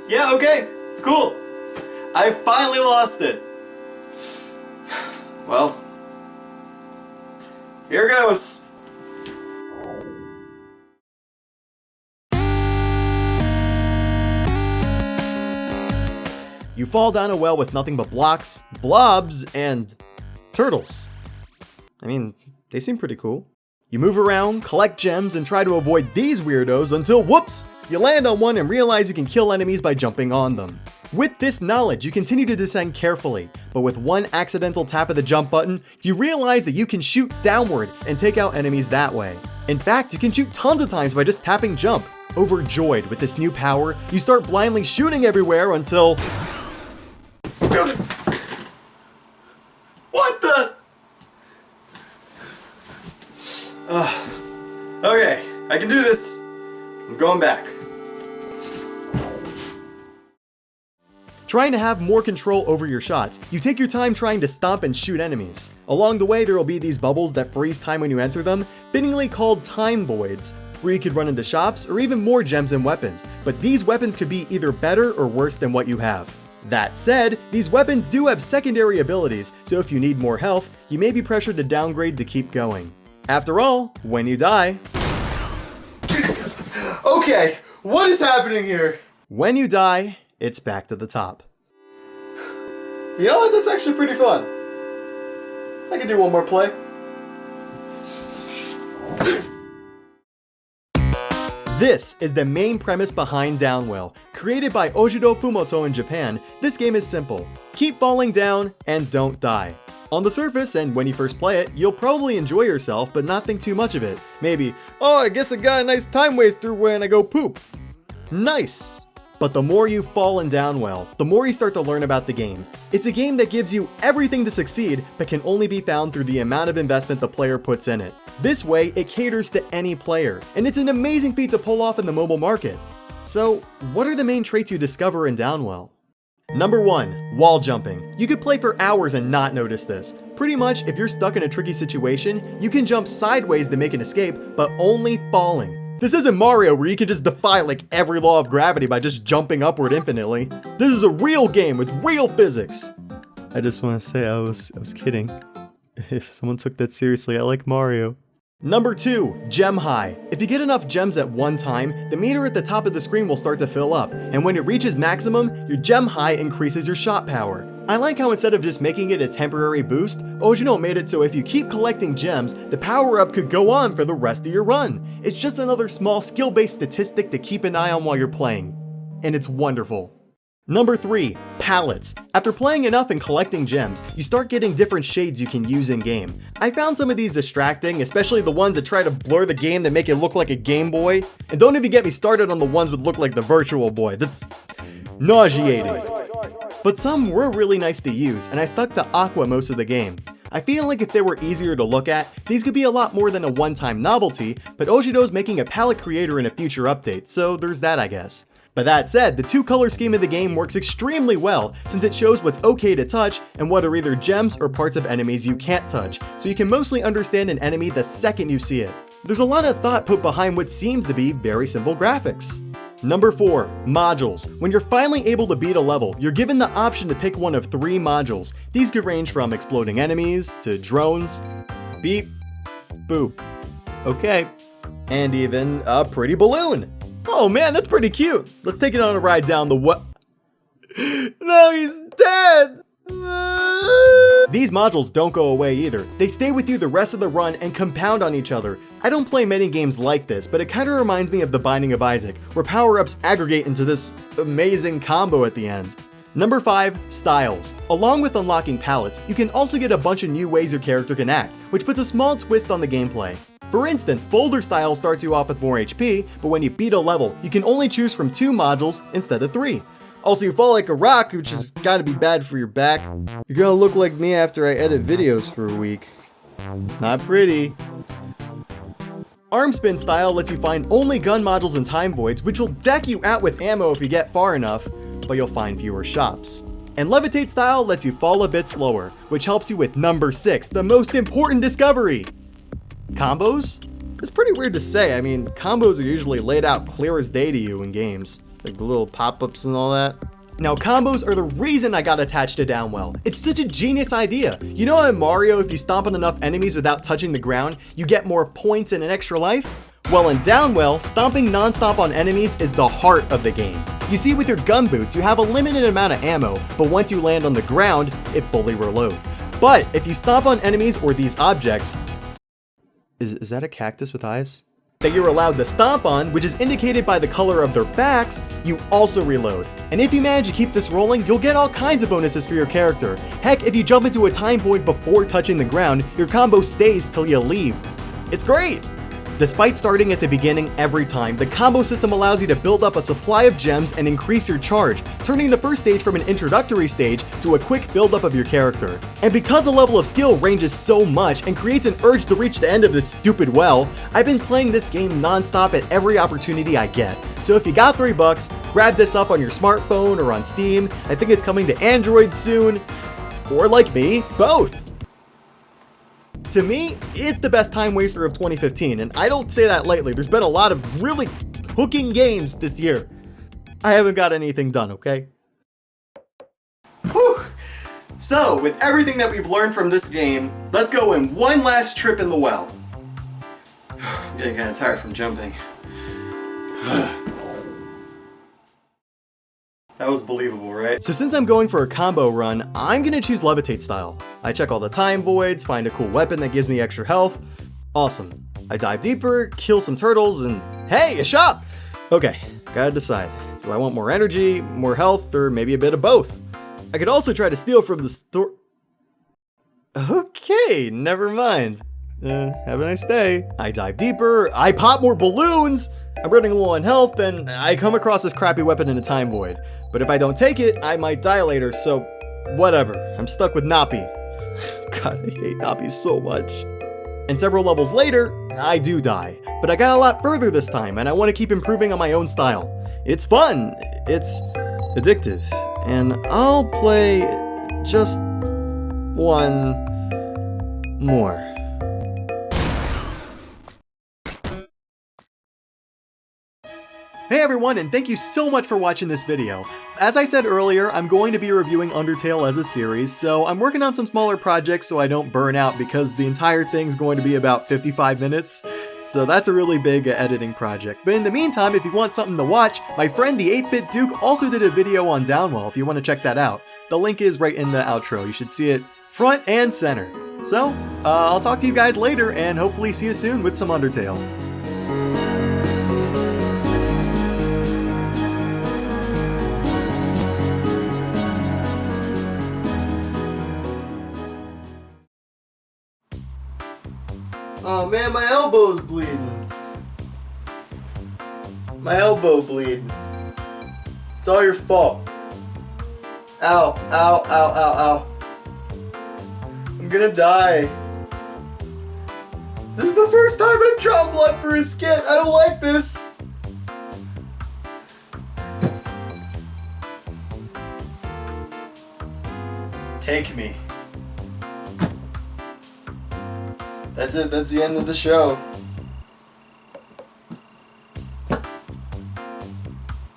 Yeah, okay, cool. I finally lost it. Well, here goes. You fall down a well with nothing but blocks, blobs, and turtles. I mean, they seem pretty cool. You move around, collect gems, and try to avoid these weirdos until, whoops, you land on one and realize you can kill enemies by jumping on them. With this knowledge, you continue to descend carefully, but with one accidental tap of the jump button, you realize that you can shoot downward and take out enemies that way. In fact, you can shoot tons of times by just tapping jump. Overjoyed with this new power, you start blindly shooting everywhere until... What the? Okay, I can do this. I'm going back. Trying to have more control over your shots, you take your time trying to stomp and shoot enemies. Along the way, there will be these bubbles that freeze time when you enter them, fittingly called time voids, where you could run into shops or even more gems and weapons, but these weapons could be either better or worse than what you have. That said, these weapons do have secondary abilities, so if you need more health, you may be pressured to downgrade to keep going. After all, when you die... Okay, what is happening here? When you die, it's back to the top. You know what? That's actually pretty fun. I can do one more play. This is the main premise behind Downwell. Created by Ojido Fumoto in Japan, this game is simple. Keep falling down and don't die. On the surface, and when you first play it, you'll probably enjoy yourself but not think too much of it. Maybe, oh, I guess I got a nice time waster when I go poop. Nice! But the more you fall in Downwell, the more you start to learn about the game. It's a game that gives you everything to succeed, but can only be found through the amount of investment the player puts in it. This way, it caters to any player, and it's an amazing feat to pull off in the mobile market. So, what are the main traits you discover in Downwell? Number 1, wall jumping. You could play for hours and not notice this. Pretty much, if you're stuck in a tricky situation, you can jump sideways to make an escape, but only falling. This isn't Mario where you can just defy like every law of gravity by just jumping upward infinitely. This is a real game with real physics. I just want to say I was kidding. If someone took that seriously, I like Mario. Number 2, gem high. If you get enough gems at one time, the meter at the top of the screen will start to fill up, and when it reaches maximum, your gem high increases your shot power. I like how instead of just making it a temporary boost, Oshino made it so if you keep collecting gems, the power up could go on for the rest of your run. It's just another small skill-based statistic to keep an eye on while you're playing. And it's wonderful. Number 3, palettes. After playing enough and collecting gems, you start getting different shades you can use in-game. I found some of these distracting, especially the ones that try to blur the game that make it look like a Game Boy. And don't even get me started on the ones that look like the Virtual Boy. That's nauseating. But some were really nice to use, and I stuck to Aqua most of the game. I feel like if they were easier to look at, these could be a lot more than a one-time novelty, but Ojido's making a palette creator in a future update, so there's that I guess. But that said, the two-color scheme of the game works extremely well, since it shows what's okay to touch and what are either gems or parts of enemies you can't touch, so you can mostly understand an enemy the second you see it. There's a lot of thought put behind what seems to be very simple graphics. Number 4, modules. When you're finally able to beat a level, you're given the option to pick one of 3 modules. These could range from exploding enemies, to drones, beep, boop, okay, and even a pretty balloon. Oh man, that's pretty cute. Let's take it on a ride down the what? No, he's dead! These modules don't go away either. They stay with you the rest of the run and compound on each other. I don't play many games like this, but it kinda reminds me of The Binding of Isaac, where power-ups aggregate into this amazing combo at the end. Number 5, styles. Along with unlocking palettes, you can also get a bunch of new ways your character can act, which puts a small twist on the gameplay. For instance, Boulder Style starts you off with more HP, but when you beat a level, you can only choose from 2 modules instead of 3. Also, you fall like a rock, which has gotta be bad for your back. You're gonna look like me after I edit videos for a week. It's not pretty. Arm Spin Style lets you find only gun modules and time voids, which will deck you out with ammo if you get far enough, but you'll find fewer shops. And Levitate Style lets you fall a bit slower, which helps you with number 6, the most important discovery. Combos? It's pretty weird to say. I mean, combos are usually laid out clear as day to you in games. Like the little pop-ups and all that. Now, combos are the reason I got attached to Downwell. It's such a genius idea. You know how in Mario, if you stomp on enough enemies without touching the ground, you get more points and an extra life? Well, in Downwell, stomping non-stop on enemies is the heart of the game. You see, with your gun boots, you have a limited amount of ammo, but once you land on the ground, it fully reloads. But if you stomp on enemies or these objects... Is that a cactus with eyes? That you're allowed to stomp on, which is indicated by the color of their backs, you also reload. And if you manage to keep this rolling, you'll get all kinds of bonuses for your character. Heck, if you jump into a time void before touching the ground, your combo stays till you leave. It's great! Despite starting at the beginning every time, the combo system allows you to build up a supply of gems and increase your charge, turning the first stage from an introductory stage to a quick build-up of your character. And because the level of skill ranges so much and creates an urge to reach the end of this stupid well, I've been playing this game non-stop at every opportunity I get. So if you got $3, grab this up on your smartphone or on Steam. I think it's coming to Android soon. Or like me, both. To me, it's the best time waster of 2015, and I don't say that lightly. There's been a lot of really hooking games this year. I haven't got anything done, okay? Whew! So, with everything that we've learned from this game, let's go in one last trip in the well. I'm getting kind of tired from jumping. That was believable, right? So since I'm going for a combo run, I'm gonna choose Levitate style. I check all the time voids, find a cool weapon that gives me extra health. Awesome. I dive deeper, kill some turtles, and hey, a shop! Okay, gotta decide. Do I want more energy, more health, or maybe a bit of both? I could also try to steal from the store. Okay, never mind. Have a nice day. I dive deeper, I pop more balloons! I'm running low on health, and I come across this crappy weapon in a time void. But if I don't take it, I might die later, so whatever. I'm stuck with Nappy. God, I hate Nappy so much. And several levels later, I do die. But I got a lot further this time, and I want to keep improving on my own style. It's fun, it's addictive, and I'll play just one more. Hey everyone, and thank you so much for watching this video. As I said earlier, I'm going to be reviewing Undertale as a series, so I'm working on some smaller projects so I don't burn out because the entire thing's going to be about 55 minutes. So that's a really big editing project. But in the meantime, if you want something to watch, my friend the 8-Bit Duke also did a video on Downwell if you want to check that out. The link is right in the outro. You should see it front and center. So, I'll talk to you guys later and hopefully see you soon with some Undertale. Oh man, my elbow's bleeding. My elbow bleeding. It's all your fault. Ow, ow, ow, ow, ow. I'm gonna die. This is the first time I've drawn blood for a skit. I don't like this. Take me. That's it, that's the end of the show.